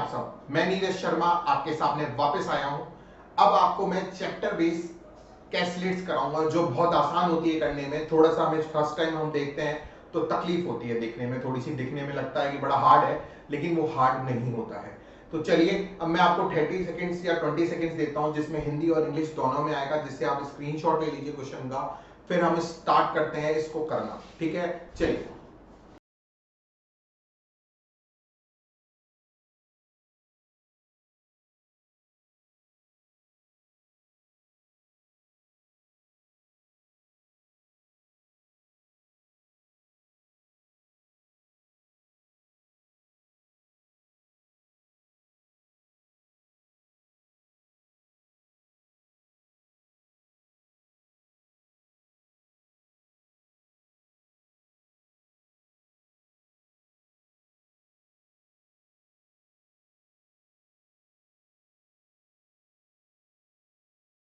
सब, मैं नीरज शर्मा आपके सामने वापस आया हूं। अब आपको मैं चैप्टर बेस कैलकुलेट्स कराऊंगा जो बहुत आसान होती है करने में। थोड़ा सा हमें फर्स्ट टाइम हम देखते हैं तो तकलीफ होती है देखने में, थोड़ी सी दिखने में लगता है कि बड़ा हार्ड है, लेकिन वो हार्ड नहीं होता है। तो चलिए अब मैं आपको 30 सेकंड्स या 20 सेकंड्स देता हूं जिसमें हिंदी और इंग्लिश दोनों में आएगा, जिससे आप स्क्रीनशॉट ले लीजिए क्वेश्चन का, फिर हम स्टार्ट करते हैं इसको करना। ठीक है, चलिए।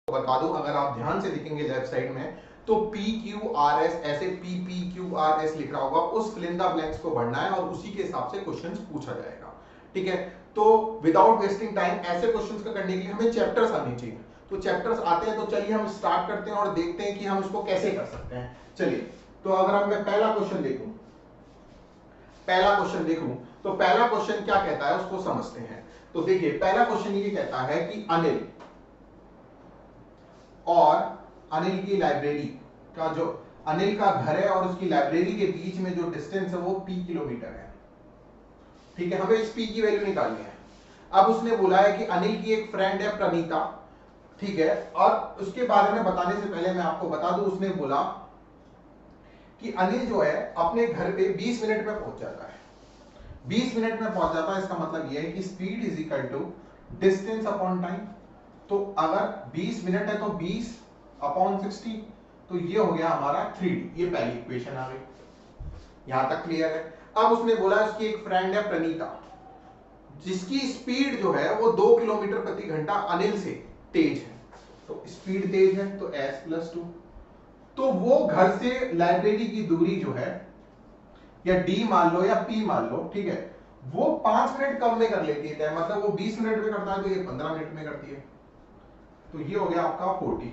बता दूं, अगर आप ध्यान से देखेंगे लेफ्ट साइड में तो PQRS ऐसे PPQRS लिखा होगा, उस फिल इन द ब्लैंक्स को भरना है और उसी के हिसाब से क्वेश्चंस पूछा जाएगा। ठीक है, तो विदाउट वेस्टिंग टाइम ऐसे क्वेश्चंस का करने के लिए हमें चैप्टर्स आने चाहिए। तो चैप्टर्स आते हैं तो चलिए हम स्टार्ट करते हैं और देखते हैं कि हम इसको कैसे कर सकते हैं। चलिए, तो अगर मैं पहला क्वेश्चन देखूं तो पहला क्वेश्चन क्या कहता है उसको समझते हैं। तो देखिए, पहला क्वेश्चन ये कहता है कि अनिल और अनिल की लाइब्रेरी का, जो अनिल का घर है और उसकी लाइब्रेरी के बीच में जो डिस्टेंस है वो P किलोमीटर है। ठीक है, हमें इस P की वैल्यू निकालनी है। अब उसने बोला है कि अनिल की एक फ्रेंड है प्रणीता, ठीक है, और उसके बारे में बताने से पहले मैं आपको बता दूं, उसने बोला कि अनिल जो है अपने घर पे 20 मिनट में पहुंच जाता है। 20 मिनट में पहुंच जाता है, इसका मतलब यह है कि speed is equal to distance upon time. तो अगर 20 मिनट है तो 20 अपॉन 60, तो ये हो गया हमारा 3D। ये पहली इक्वेशन आ गई, यहां तक क्लियर है। अब उसने बोला उसकी एक फ्रेंड है प्रणीता, जिसकी स्पीड जो है वो 2 किलोमीटर प्रति घंटा अनिल से तेज है। तो स्पीड तेज है तो s+2। तो वो घर से लाइब्रेरी की दूरी जो है, या d मान लो या p मान लो, ठीक है, वो 5 मिनट कम में कर लेती है। मतलब वो 20 मिनट में करता है तो ये 15 मिनट में करती है। तो ये हो गया आपका 40।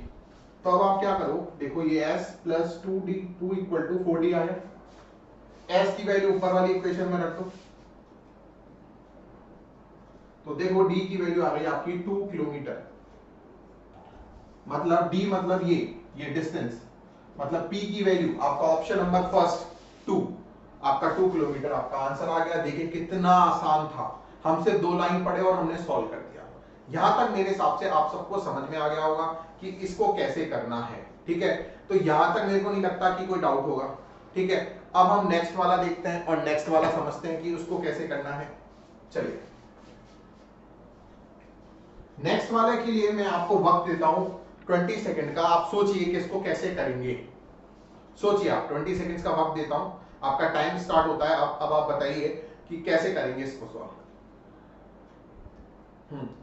तो अब आप क्या करो, देखो ये s+2d 2 = 40 आया। s की वैल्यू ऊपर वाली इक्वेशन में रख दो, तो देखो d की वैल्यू आ गई आपकी 2 किलोमीटर। मतलब d मतलब ये डिस्टेंस, मतलब p की वैल्यू आपका ऑप्शन नंबर फर्स्ट 2, आपका 2 किलोमीटर आपका आंसर आ गया। देखिए कितना आसान था, हमसे 2 लाइन पढ़े और हमने सॉल्व कर दिया। यहां तक मेरे हिसाब से आप सबको समझ में आ गया होगा कि इसको कैसे करना है। ठीक है, तो यहां तक मेरे को नहीं लगता कि कोई डाउट होगा। ठीक है, अब हम नेक्स्ट वाला देखते हैं और नेक्स्ट वाला समझते हैं कि उसको कैसे करना है। चलिए, नेक्स्ट वाले के लिए मैं आपको वक्त देता हूं 20 सेकंड का। आप सोचिए कि इसको कैसे करेंगे। सोचिए, आप 20 सेकंड्स का वक्त देता हूं, आपका टाइम स्टार्ट होता है। अब आप बताइए कि कैसे करेंगे इसको सॉल्व।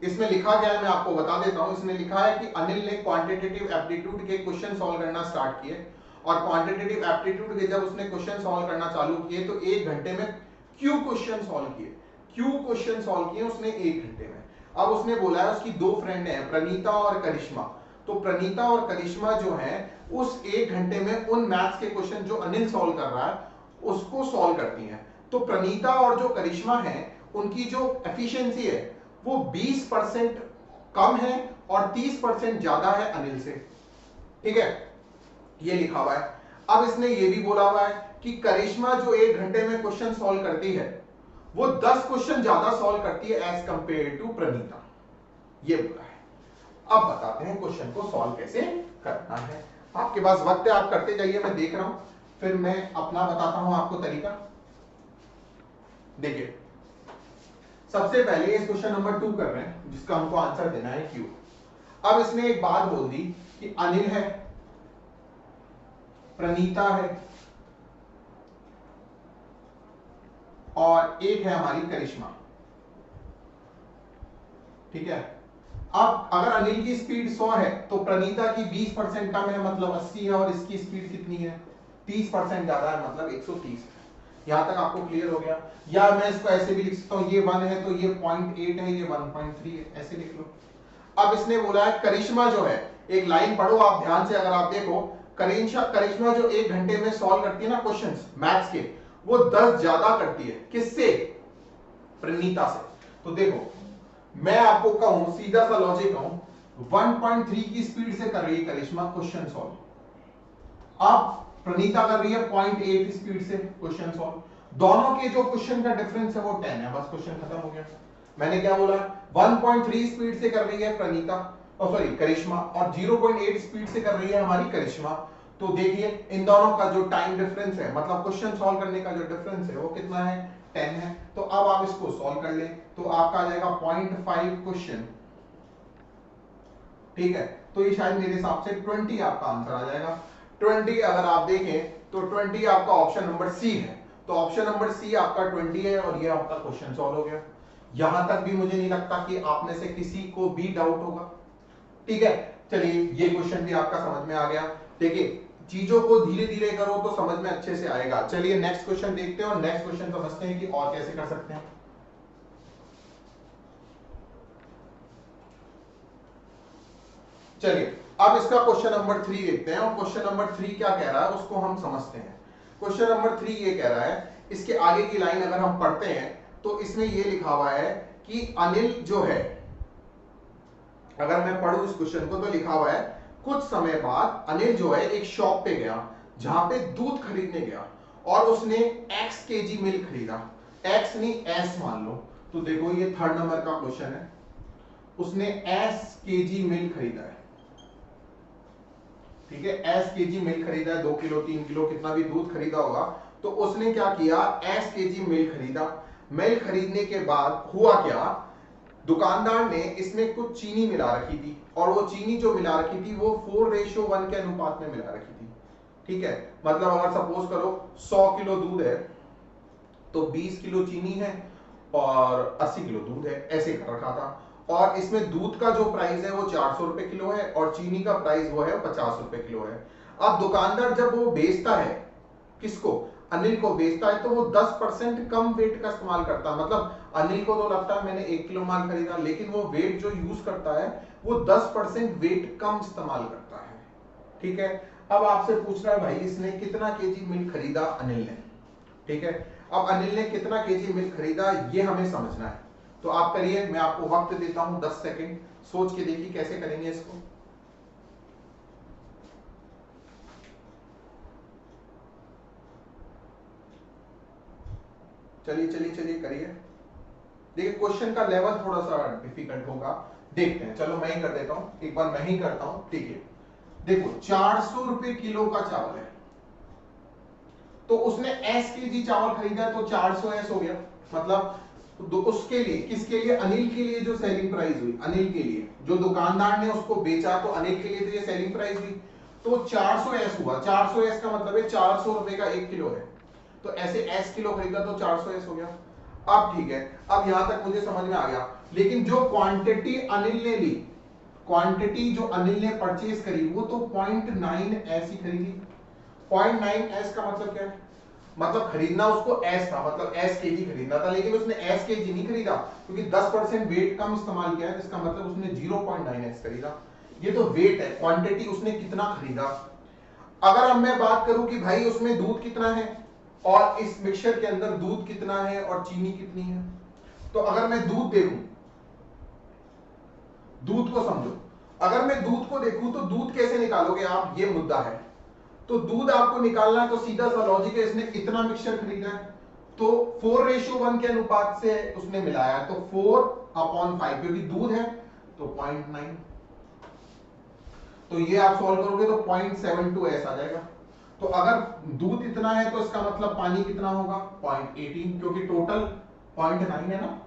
इसमें लिखा गया है, मैं आपको बता देता हूं। इसमें लिखा है कि अनिल ने क्वांटिटेटिव एप्टीट्यूड के क्वेश्चन सॉल्व करना स्टार्ट किए, और क्वांटिटेटिव एप्टीट्यूड के जब उसने क्वेश्चन सॉल्व करना चालू किए तो 1 घंटे में क्यू क्वेश्चन सॉल्व किए उसने 1 घंटे में। अब उसने बोला है उसकी 2 फ्रेंड हैं, प्रणीता और करिश्मा। तो प्रणीता और करिश्मा जो है उस 1 घंटे में उन मैथ्स के क्वेश्चन जो अनिल सॉल्व कर रहा है उसको सॉल्व करती हैं। तो प्रणीता और जो करिश्मा है उनकी जो एफिशिएंसी है वो 20% कम है और 30% ज्यादा है अनिल से। ठीक है, ये लिखा हुआ है। अब इसने ये भी बोला हुआ है कि करिश्मा जो 1 घंटे में क्वेश्चन सॉल्व करती है वो 10 क्वेश्चन ज्यादा सॉल्व करती है एज कंपेयर टू प्रणीता, ये बोला है। अब बताते हैं क्वेश्चन को सॉल्व कैसे करना है। आपके पास वक्त है, आप करते जाइए, मैं देख रहा हूं, फिर मैं अपना बताता हूं आपको तरीका। देखिए, सबसे पहले इस क्वेश्चन नंबर 2 कर रहे हैं जिसका हमको आंसर देना है क्यू। अब इसने एक बात बोल दी कि अनिल है, प्रणीता है और एक है हमारी करिश्मा। ठीक है, अब अगर अनिल की स्पीड 100 है तो प्रणीता की 20% कम है मतलब 80 है, और इसकी स्पीड कितनी है 30% ज्यादा है मतलब 130 है। यहां तक आपको क्लियर हो गया? या मैं इसको ऐसे भी लिख सकता हूं, ये 1 है तो ये 0.8 है, ये 1.3 है, ऐसे लिख लो। अब इसने बोला है करिश्मा जो है, एक लाइन पढ़ो आप ध्यान से, अगर आप देखो करिश्मा जो 1 घंटे में सॉल्व करती है ना क्वेश्चंस मैथ्स के, वो 10 ज्यादा करती है। किससे? प्रणीता से। तो देखो मैं आपको कहूं, सीधा सा लॉजिक कहूं, 1.3 की स्पीड से कर रही है करिश्मा क्वेश्चन सॉल्व, अब प्रणीता कर रही है 0.8 स्पीड से क्वेश्चन सॉल्व। दोनों के जो क्वेश्चन का डिफरेंस है वो 10 है, बस क्वेश्चन खत्म हो गया। मैंने क्या बोला? 1.3 स्पीड से कर रही है प्रणीता, सॉरी करिश्मा, और 0.8 स्पीड से कर रही है हमारी करिश्मा। तो देखिए इन दोनों का जो टाइम डिफरेंस है, मतलब क्वेश्चन सॉल्व करने का जो डिफरेंस है वो कितना है? 10 है। तो अब आप इसको सॉल्व कर ले तो आपका आ जाएगा 0.5 क्वेश्चन, ठीक है। तो ये शायद मेरे हिसाब से 20 आपका आंसर आ जाएगा। 20 अगर आप देखें तो 20 आपका ऑप्शन नंबर सी है। तो ऑप्शन नंबर सी आपका 20 है और ये आपका क्वेश्चन सॉल्व हो गया। यहां तक भी मुझे नहीं लगता कि आप में से किसी को भी डाउट होगा, ठीक है। चलिए ये क्वेश्चन भी आपका समझ में आ गया। देखिए चीजों को धीरे धीरे करो तो समझ में अच्छे से आएगा। चलिए नेक्स्ट क्वेश्चन देखते हैं और नेक्स्ट क्वेश्चन समझते हैं कि और कैसे कर सकते हैं। चलिए अब इसका क्वेश्चन नंबर 3 देखते हैं और क्वेश्चन नंबर 3 क्या कह रहा है उसको हम समझते हैं। क्वेश्चन नंबर 3 ये कह रहा है, इसके आगे की लाइन अगर हम पढ़ते हैं तो इसमें ये लिखा हुआ है कि अनिल जो है, अगर मैं पढ़ूं इस क्वेश्चन को तो लिखा हुआ है कुछ समय बाद अनिल जो है एक शॉप पे गया जहां पे दूध खरीदने गया और उसने x केजी मिल्क खरीदा। x नहीं s मान लो। तो देखो ये 3rd नंबर का क्वेश्चन है, उसने s केजी मिल्क खरीदा है, ठीक है। s केजी मिल्क खरीदा है, 2 किलो 3 किलो कितना भी दूध खरीदा होगा। तो उसने क्या किया? s केजी मिल्क खरीदा। मिल्क खरीदने के बाद हुआ क्या? दुकानदार ने इसमें कुछ चीनी मिला रखी थी और वो चीनी जो मिला रखी थी वो 4:1 के अनुपात में मिला रखी थी, ठीक है। मतलब अगर सपोज करो 100 किलो दूध है तो 20 किलो चीनी है और 80 किलो दूध है, ऐसे कर रखा था। और इसमें दूध का जो प्राइस है वो 400 रुपए किलो है और चीनी का प्राइस वो है 50 रुपए किलो है। अब दुकानदार जब वो बेचता है, किसको? अनिल को बेचता है, तो वो 10% कम वेट का इस्तेमाल करता है। मतलब अनिल को तो लगता है मैंने 1 किलो माल खरीदा, लेकिन वो वेट जो यूज करता है वो 10% वेट कम इस्तेमाल करता है, ठीक है। अब आपसे पूछ रहा है भाई इसने कितना केजी मिल्क खरीदा अनिल ने, ठीक है। अब अनिल ने कितना केजी मिल्क खरीदा ये हमें समझना है। तो आप करिए, मैं आपको वक्त देता हूं 10 सेकंड, सोच के देखिए कैसे करेंगे इसको। चलिए चलिए चलिए करिए। देखिए क्वेश्चन का लेवल थोड़ा सा डिफिकल्ट होगा, देखते हैं। चलो मैं ही कर देता हूं, एक बार मैं ही करता हूं, ठीक है। देखो 400 रुपए किलो का चावल है, तो उसने s केजी चावल खरीदा तो 400 s हो गया। मतलब तो उसके लिए, किसके लिए? अनिल के लिए जो सेलिंग प्राइस हुई, अनिल के लिए जो दुकानदार ने उसको बेचा, तो अनिल के लिए तो ये सेलिंग प्राइस हुई। तो 400 s हुआ। 400 s का मतलब है 400 रुपए का 1 किलो है, तो ऐसे s किलो खरीदा तो 400 s हो गया। अब ठीक है, अब यहां तक मुझे समझ में आ गया। लेकिन जो क्वांटिटी अनिल ने ली, क्वांटिटी जो अनिल ने परचेज करी वो तो 0.9 s ही खरीदी। 0.9 s का मतलब क्या है? मतलब खरीदना उसको s था, मतलब s केजी खरीदना था, लेकिन उसने s केजी नहीं खरीदा क्योंकि 10% वेट कम इस्तेमाल किया है, इसका मतलब उसने 0.9 s खरीदा। ये तो वेट है, क्वांटिटी उसने कितना खरीदा। अगर अब मैं बात करूं कि भाई उसमें दूध कितना है और इस मिक्सचर के अंदर दूध कितना है और चीनी कितनी है, तो अगर मैं दूध देखूं, दूध को समझो, अगर मैं दूध को देखूं तो दूध कैसे निकालोगे आप, ये मुद्दा है। तो दूध आपको निकालना है तो सीधा सा लॉजिक है, इसने इतना मिक्सचर खरीदा है तो 4:1 के अनुपात से उसने मिलाया है, तो 4/5 क्योंकि दूध है तो 0.9। तो ये आप सॉल्व करोगे तो 0.72 s आ जाएगा। तो अगर दूध इतना है तो इसका मतलब पानी कितना होगा? 0.18, क्योंकि टोटल 0.9 है ना,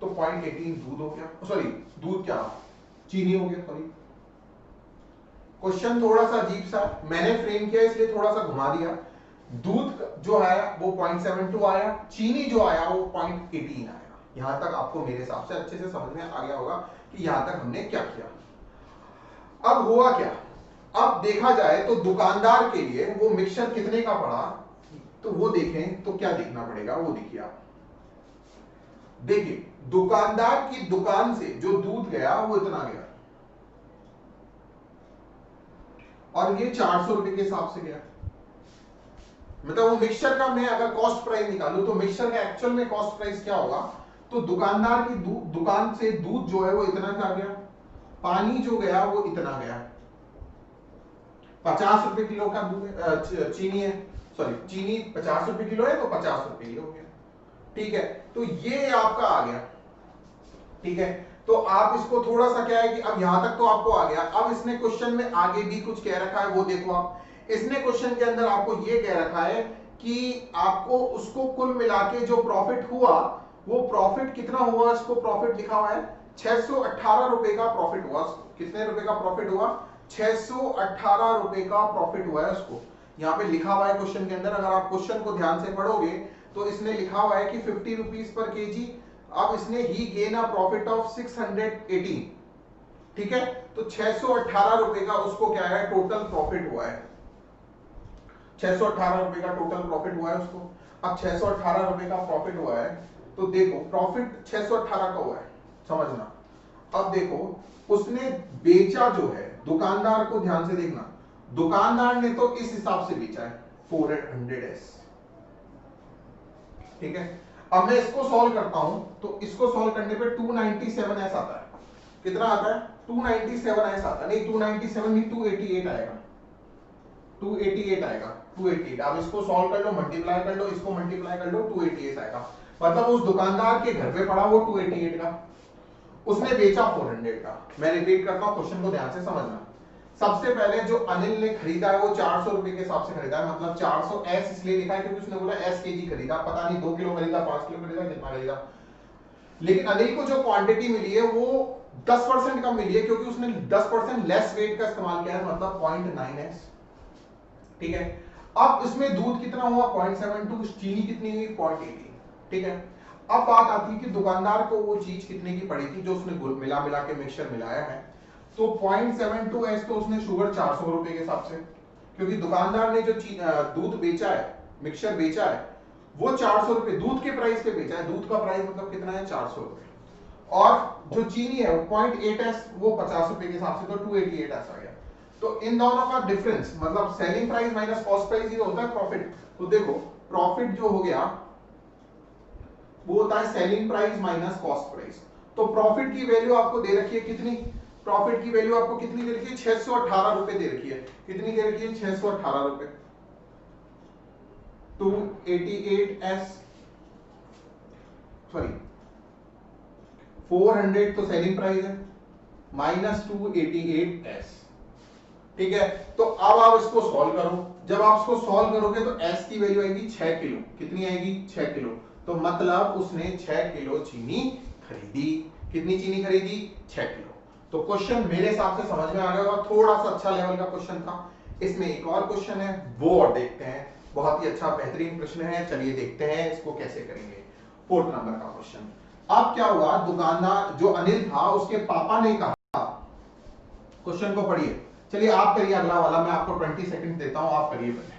तो 0.18 दूध हो गया, सॉरी दूध क्या, चीनी हो गया, सॉरी। क्वेश्चन थोड़ा सा अजीब सा मैंने फ्रेम किया इसलिए थोड़ा सा घुमा दिया। दूध जो है वो 0.72 आया, चीनी जो आया वो 0.18 आया। यहां तक आपको मेरे हिसाब से अच्छे से समझ में आ गया होगा कि यहां तक हमने क्या किया। अब हुआ क्या? अब देखा जाए तो दुकानदार के लिए वो मिक्सचर कितने का पड़ा? तो वो देखें तो क्या देखना पड़ेगा, वो देखिए आप। देखिए दुकानदार की दुकान से जो दूध गया वो इतना गया और ये 400 रुपए के हिसाब से गया। मतलब वो मिक्सचर का मैं अगर कॉस्ट प्राइस निकालूं तो मिक्सचर का एक्चुअल में कॉस्ट प्राइस क्या होगा, तो दुकानदार की दुकान से दूध जो है वो इतना का गया, पानी जो गया वो इतना गया। 50 रुपए किलो का दूध चीनी है, सॉरी चीनी 50 रुपए किलो है तो 50 रुपए किलो हो गया। ठीक है, तो ये आपका आ गया। ठीक है, तो आप इसको थोड़ा सा क्या है कि अब यहां तक तो आपको आ गया। अब इसने क्वेश्चन में आगे भी कुछ कह रखा है, वो देखो आप। इसने क्वेश्चन के अंदर आपको ये कह रखा है कि आपको उसको कुल मिला के जो प्रॉफिट हुआ वो प्रॉफिट कितना हुआ, इसको प्रॉफिट लिखा हुआ है 618 रुपए का प्रॉफिट हुआ। कितने रुपए का प्रॉफिट हुआ, 618 रुपए का प्रॉफिट हुआ है उसको। यहां पे लिखा हुआ है क्वेश्चन के अंदर, अगर आप क्वेश्चन को ध्यान से पढ़ोगे तो इसने लिखा हुआ है कि 50 रुपीज पर केजी। अब इसने ही गेन अ प्रॉफिट ऑफ 618। ठीक है, तो 618 रुपए का उसको क्या है, टोटल प्रॉफिट हुआ है। 618 रुपए का टोटल प्रॉफिट हुआ है उसको। अब 618 रुपए का प्रॉफिट हुआ है तो देखो प्रॉफिट 618 का हुआ है, समझना। अब देखो उसने बेचा जो है, दुकानदार को ध्यान से देखना, दुकानदार ने तो इस हिसाब से बेचा है 400s। ठीक है, अब मैं इसको सॉल्व करता हूं तो इसको सॉल्व करने पे 297s आता है। कितना आता है, 297s आता है, नहीं 297 नहीं 288 आएगा, 288 आएगा, 288। आप इसको सॉल्व कर लो, मल्टीप्लाई कर लो, इसको मल्टीप्लाई कर लो, 288 आएगा। मतलब उस दुकानदार के घर पे पड़ा वो 288 का, उसने बेचा 400 का। मैं रिपीट करता हूं, क्वेश्चन को ध्यान से समझना। सबसे पहले जो अनिल ने खरीदा है वो 400 रुपए के हिसाब से खरीदा है, मतलब 400s इसलिए लिखा है क्योंकि उसने बोला s केजी खरीदा, पता नहीं 2 किलो खरीदा, 5 किलो खरीदा, कितना खरीदा। लेकिन अनिल को जो क्वांटिटी मिली है वो 10% कम मिली है क्योंकि उसने 10% लेस वेट का इस्तेमाल किया है, मतलब 0.9s। ठीक है, अब इसमें दूध कितना हुआ 0.72, चीनी कितनी हुई 0.18। ठीक है, अब बात आती है कि दुकानदार को वो चीज कितने की पड़ी थी जो उसने मिला मिला के मिक्सचर मिलाया है। तो 0.72s तो उसने शुगर 400 रुपए के हिसाब से, क्योंकि दुकानदार ने जो दूध बेचा है, मिक्सचर बेचा है, वो 400 रुपए दूध के प्राइस पे बेचा है। दूध का प्राइस मतलब कितना है 400 रुपए। और जो चीनी है 0.8s वो 50 रुपए के हिसाब से, तो 288s आ गया। तो इन दोनों का डिफरेंस मतलब selling price minus cost price ही होता है प्रॉफिट। तो देखो प्रॉफिट जो हो गया वो होता है selling price minus cost price. तो प्रॉफिट की वैल्यू आपको दे रखी है कितनी, प्रॉफिट की वैल्यू आपको कितनी दे रखी है 618 रुपए दे रखी है। कितनी दे रखी है 618 रुपए। 288s सॉरी 400 तो सेलिंग प्राइस है माइनस 288s। ठीक है, तो अब आप इसको सॉल्व करो। जब आप इसको सॉल्व करोगे तो s की वैल्यू आएगी 6 किलो। कितनी आएगी 6 किलो। तो मतलब उसने 6 किलो चीनी खरीदी। कितनी चीनी खरीदी 6 किलो। तो क्वेश्चन मेरे हिसाब से समझ में आ गया होगा, थोड़ा सा अच्छा लेवल का क्वेश्चन था। इसमें एक और क्वेश्चन है वो और देखते हैं, बहुत ही अच्छा बेहतरीन प्रश्न है। चलिए देखते हैं इसको कैसे करेंगे। 4th नंबर का क्वेश्चन। अब क्या हुआ, दुकानदार जो अनिल था उसके पापा ने कहा, क्वेश्चन को पढ़िए। चलिए आप करिए अगला वाला, मैं आपको 20 सेकंड देता हूं, आप करिए पहले।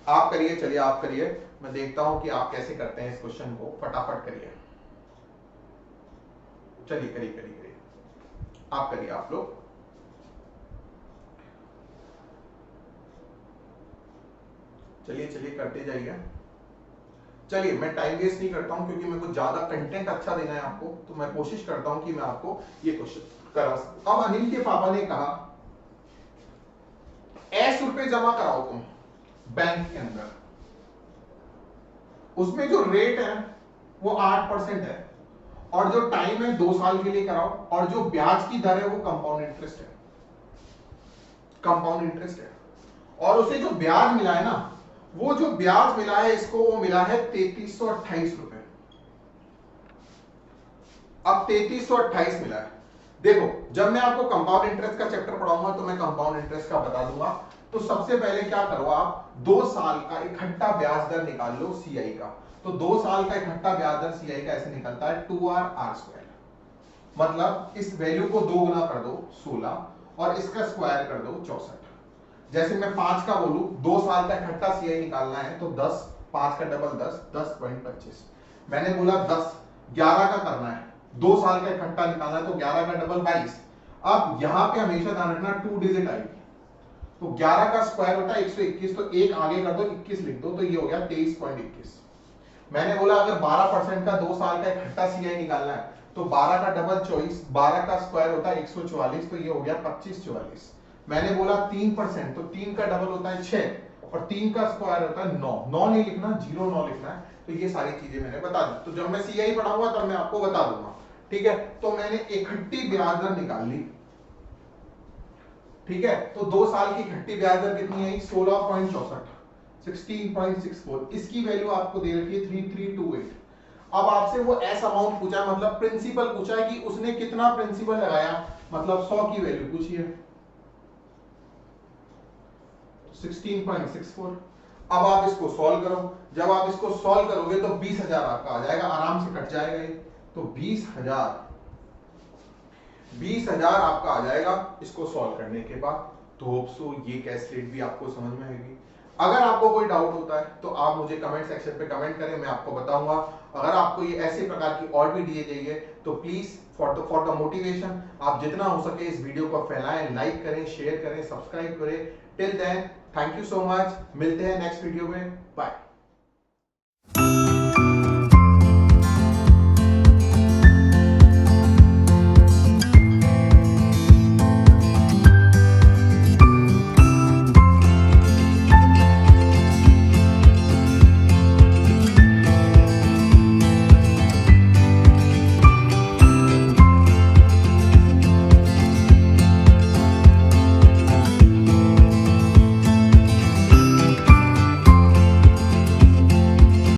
आप करिए, चलिए आप करिए, मैं देखता हूं कि आप कैसे करते हैं इस क्वेश्चन को। फटाफट करिए, चलिए करिए करिए करिए, आप करिए आप लोग। चलिए चलिए करते जाइए। चलिए मैं टाइम वेस्ट नहीं करता हूं क्योंकि मेरे को ज्यादा कंटेंट अच्छा देना है आपको, तो मैं कोशिश करता हूं कि मैं आपको ये क्वेश्चन करा सकूं। अब अनिल के पापा ने कहा S रुपए जमा कराओ तुम बैंक के अंदर, उसमें जो रेट है वो 8% है और जो टाइम है 2 साल के लिए कराओ और जो ब्याज की दर है वो कंपाउंड इंटरेस्ट है, कंपाउंड इंटरेस्ट है। और उसे जो ब्याज मिला है ना, वो जो ब्याज मिला है इसको वो मिला है 3328 रुपए। अब 3328 मिला है। देखो जब मैं आपको कंपाउंड इंटरेस्ट का चैप्टर पढ़ाऊंगा तो मैं कंपाउंड इंटरेस्ट का बता दूंगा। तो सबसे पहले क्या करो आप 2 साल का इकट्ठा ब्याज दर निकाल लो सीआई का। तो 2 साल का इकट्ठा ब्याज दर सीआई का ऐसे निकलता है 2r/r²। मतलब इस वैल्यू को 2 गुना कर दो 16 और इसका स्क्वायर कर दो 64। जैसे मैं 5 का बोलूं 2 साल का इकट्ठा सीआई निकालना है तो 10, 5 का डबल 10, 10.25। मैंने बोला 10, 11 का करना है, 2 साल का इकट्ठा निकालना है तो 11 का डबल 22। अब यहां पे हमेशा ध्यान रखना 2 डिजिट आएगी, तो 11 का स्क्वायर होता है 121, तो एक आगे कर दो 21 लिख दो, तो ये हो गया 23.21। मैंने बोला अगर 12% का 2 साल का इकट्ठा सीआई निकालना है तो 12 का डबल 24, 12 का स्क्वायर होता है 144, तो ये हो गया 2544। मैंने बोला 3%, तो 3 का डबल होता है 6 और 3 का स्क्वायर होता है 9, 9 नहीं लिखना, 09 लिखना है। तो ये सारी चीजें मैंने बता दी, तो जब मैं सीआई पढ़ाऊंगा तब मैं आपको बता दूंगा, ठीक है। तो मैंने इकट्ठी ब्याज दर निकाल ली, ठीक है। तो 2 साल की इकट्ठी ब्याज दर कितनी आई? 16.64, 16.64। इसकी वैल्यू आपको दे रखी है 3328। अब आपसे वो एस अमाउंट पूछा है, मतलब प्रिंसिपल पूछा है कि उसने कितना प्रिंसिपल लगाया, मतलब 100 की वैल्यू पूछी है, 16.64। अब आप इसको सॉल्व करो, जब आप इसको सॉल्व करोगे तो 20,000 आपका आ जाएगा, आराम से कट जाएगा ये, तो 20,000 आपका आ जाएगा इसको सॉल्व करने के बाद। तो होप सो ये कैलकुलेट भी आपको समझ में आएगी। अगर आपको कोई डाउट होता है तो आप मुझे कमेंट सेक्शन पे कमेंट करें, मैं आपको बताऊंगा। अगर आपको ये ऐसे प्रकार की और भी वीडियो चाहिए तो प्लीज फॉर द मोटिवेशन आप जितना हो सके इस वीडियो को फैलाएं, लाइक करें, शेयर करें, सब्सक्राइब करें। Till then thank you so much, मिलते हैं नेक्स्ट वीडियो में, बाय।